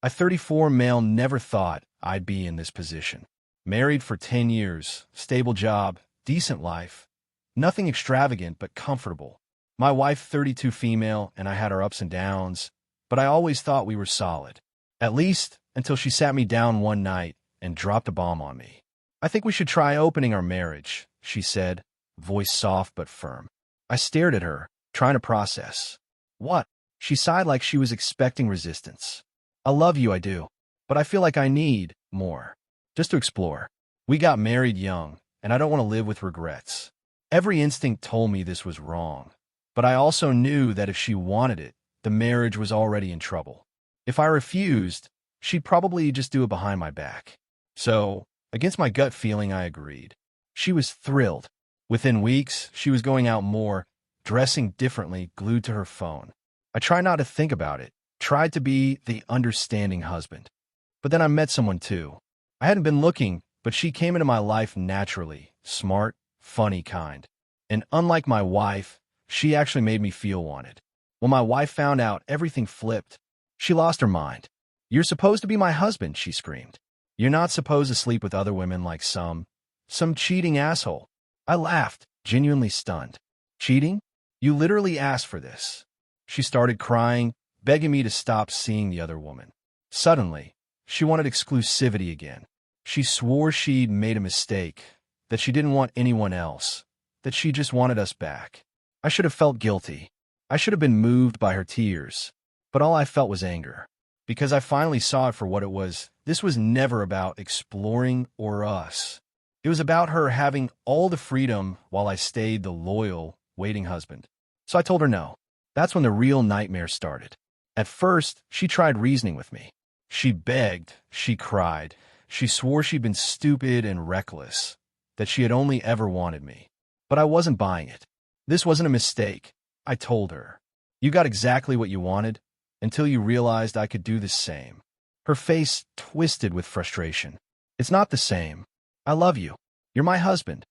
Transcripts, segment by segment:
A 34 male never thought I'd be in this position. Married for 10 years, stable job, decent life. Nothing extravagant but comfortable. My wife 32 female and I had our ups and downs, but I always thought we were solid. At least until she sat me down one night and dropped a bomb on me. "I think we should try opening our marriage," she said, voice soft but firm. I stared at her, trying to process. "What?" She sighed like she was expecting resistance. "I love you, I do. But I feel like I need more. Just to explore. We got married young, and I don't want to live with regrets." Every instinct told me this was wrong. But I also knew that if she wanted it, the marriage was already in trouble. If I refused, she'd probably just do it behind my back. So, against my gut feeling, I agreed. She was thrilled. Within weeks, she was going out more, dressing differently, glued to her phone. I tried not to think about it, tried to be the understanding husband. But then I met someone too. I hadn't been looking, but she came into my life naturally, smart, funny kind. And unlike my wife, she actually made me feel wanted. When my wife found out, everything flipped. She lost her mind. "You're supposed to be my husband," she screamed. "You're not supposed to sleep with other women like some cheating asshole." I laughed, genuinely stunned. "Cheating? You literally asked for this." She started crying, begging me to stop seeing the other woman. Suddenly, she wanted exclusivity again. She swore she'd made a mistake, that she didn't want anyone else, that she just wanted us back. I should have felt guilty. I should have been moved by her tears. But all I felt was anger. Because I finally saw it for what it was. This was never about exploring or us. It was about her having all the freedom while I stayed the loyal, waiting husband. So I told her no. That's when the real nightmare started. At first, she tried reasoning with me. She begged, she cried, she swore she'd been stupid and reckless, that she had only ever wanted me. But I wasn't buying it. This wasn't a mistake, I told her. You got exactly what you wanted, until you realized I could do the same. Her face twisted with frustration. It's not the same. I love you. You're my husband.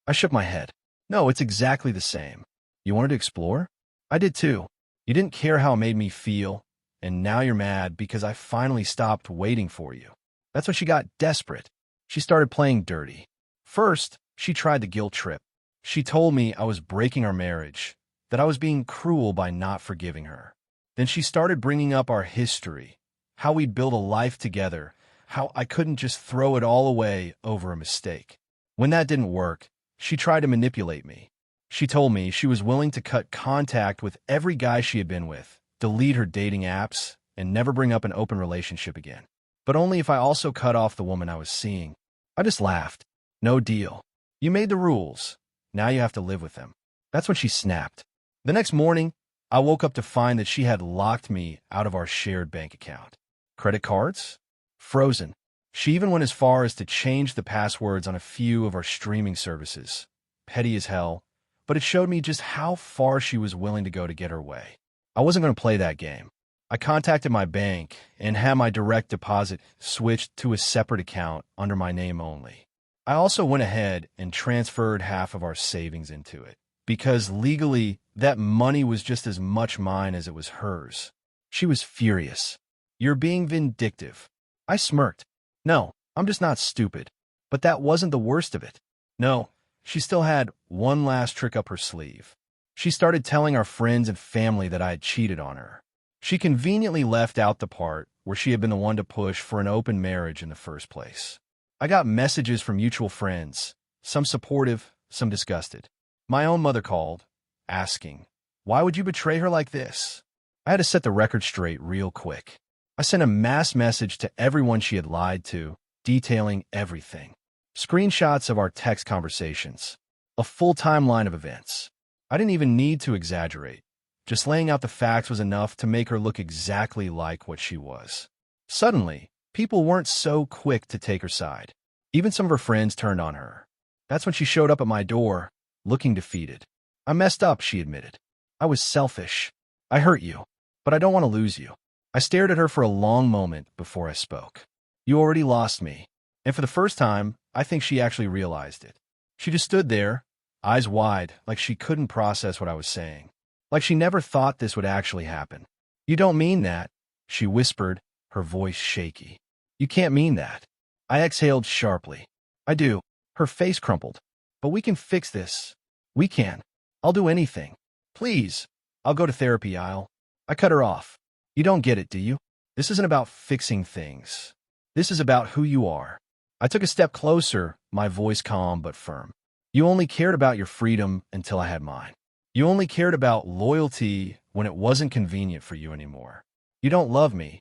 I shook my head. No, it's exactly the same. You wanted to explore? I did too. You didn't care how it made me feel, and now you're mad because I finally stopped waiting for you. That's when she got desperate. She started playing dirty. First, she tried the guilt trip. She told me I was breaking our marriage, that I was being cruel by not forgiving her. Then she started bringing up our history, how we'd built a life together, how I couldn't just throw it all away over a mistake. When that didn't work, she tried to manipulate me. She told me she was willing to cut contact with every guy she had been with, delete her dating apps, and never bring up an open relationship again. But only if I also cut off the woman I was seeing. I just laughed. No deal. You made the rules. Now you have to live with them. That's when she snapped. The next morning, I woke up to find that she had locked me out of our shared bank account. Credit cards? Frozen. She even went as far as to change the passwords on a few of our streaming services. Petty as hell, but it showed me just how far she was willing to go to get her way. I wasn't going to play that game. I contacted my bank and had my direct deposit switched to a separate account under my name only. I also went ahead and transferred half of our savings into it, because legally, that money was just as much mine as it was hers. She was furious. You're being vindictive. I smirked. No, I'm just not stupid. But that wasn't the worst of it. No, she still had one last trick up her sleeve. She started telling our friends and family that I had cheated on her. She conveniently left out the part where she had been the one to push for an open marriage in the first place. I got messages from mutual friends, some supportive, some disgusted. My own mother called, asking, "Why would you betray her like this?" I had to set the record straight real quick. I sent a mass message to everyone she had lied to, detailing everything. Screenshots of our text conversations. A full timeline of events. I didn't even need to exaggerate. Just laying out the facts was enough to make her look exactly like what she was. Suddenly, people weren't so quick to take her side. Even some of her friends turned on her. That's when she showed up at my door, looking defeated. "I messed up," she admitted. "I was selfish. I hurt you, but I don't want to lose you." I stared at her for a long moment before I spoke. "You already lost me." And for the first time, I think she actually realized it. She just stood there, eyes wide, like she couldn't process what I was saying. Like she never thought this would actually happen. "You don't mean that," she whispered, her voice shaky. You can't mean that. I exhaled sharply. I do. Her face crumpled. But we can fix this. We can. I'll do anything. Please. I'll go to therapy, I cut her off. You don't get it, do you? This isn't about fixing things. This is about who you are. I took a step closer, my voice calm but firm. You only cared about your freedom until I had mine. You only cared about loyalty when it wasn't convenient for you anymore. You don't love me.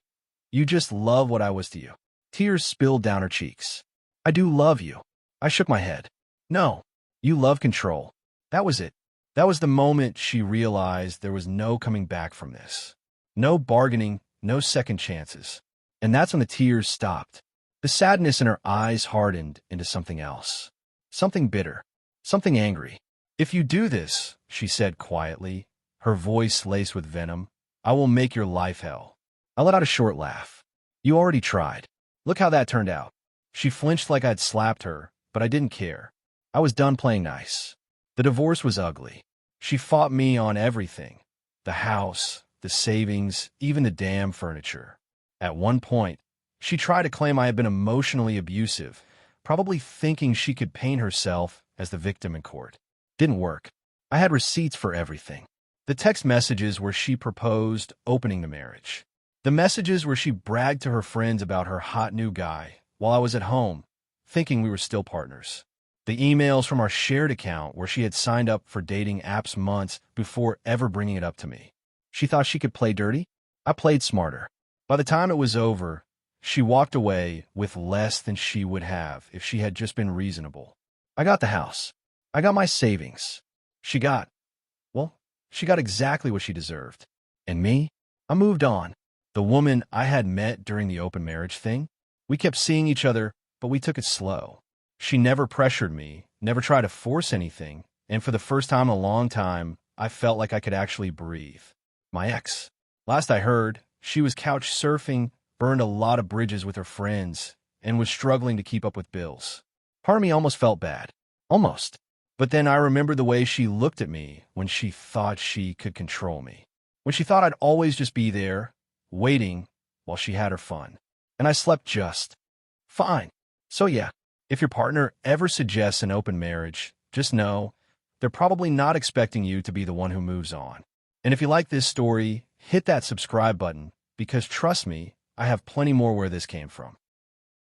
You just love what I was to you. Tears spilled down her cheeks. I do love you. I shook my head. No, you love control. That was it. That was the moment she realized there was no coming back from this. No bargaining, no second chances. And that's when the tears stopped. The sadness in her eyes hardened into something else. Something bitter. Something angry. If you do this, she said quietly, her voice laced with venom, I will make your life hell. I let out a short laugh. You already tried. Look how that turned out. She flinched like I'd slapped her, but I didn't care. I was done playing nice. The divorce was ugly. She fought me on everything. The house, the savings, even the damn furniture. At one point, she tried to claim I had been emotionally abusive, probably thinking she could paint herself as the victim in court. Didn't work. I had receipts for everything. The text messages where she proposed opening the marriage. The messages where she bragged to her friends about her hot new guy while I was at home, thinking we were still partners. The emails from our shared account where she had signed up for dating apps months before ever bringing it up to me. She thought she could play dirty? I played smarter. By the time it was over, she walked away with less than she would have if she had just been reasonable. I got the house. I got my savings. She got exactly what she deserved. And me? I moved on. The woman I had met during the open marriage thing? We kept seeing each other, but we took it slow. She never pressured me, never tried to force anything, and for the first time in a long time, I felt like I could actually breathe. My ex. Last I heard, she was couch surfing, burned a lot of bridges with her friends, and was struggling to keep up with bills. Part of me almost felt bad. Almost. But then I remembered the way she looked at me when she thought she could control me. When she thought I'd always just be there, waiting, while she had her fun. And I slept just fine. So yeah, if your partner ever suggests an open marriage, just know they're probably not expecting you to be the one who moves on. And if you like this story, hit that subscribe button, because trust me, I have plenty more where this came from.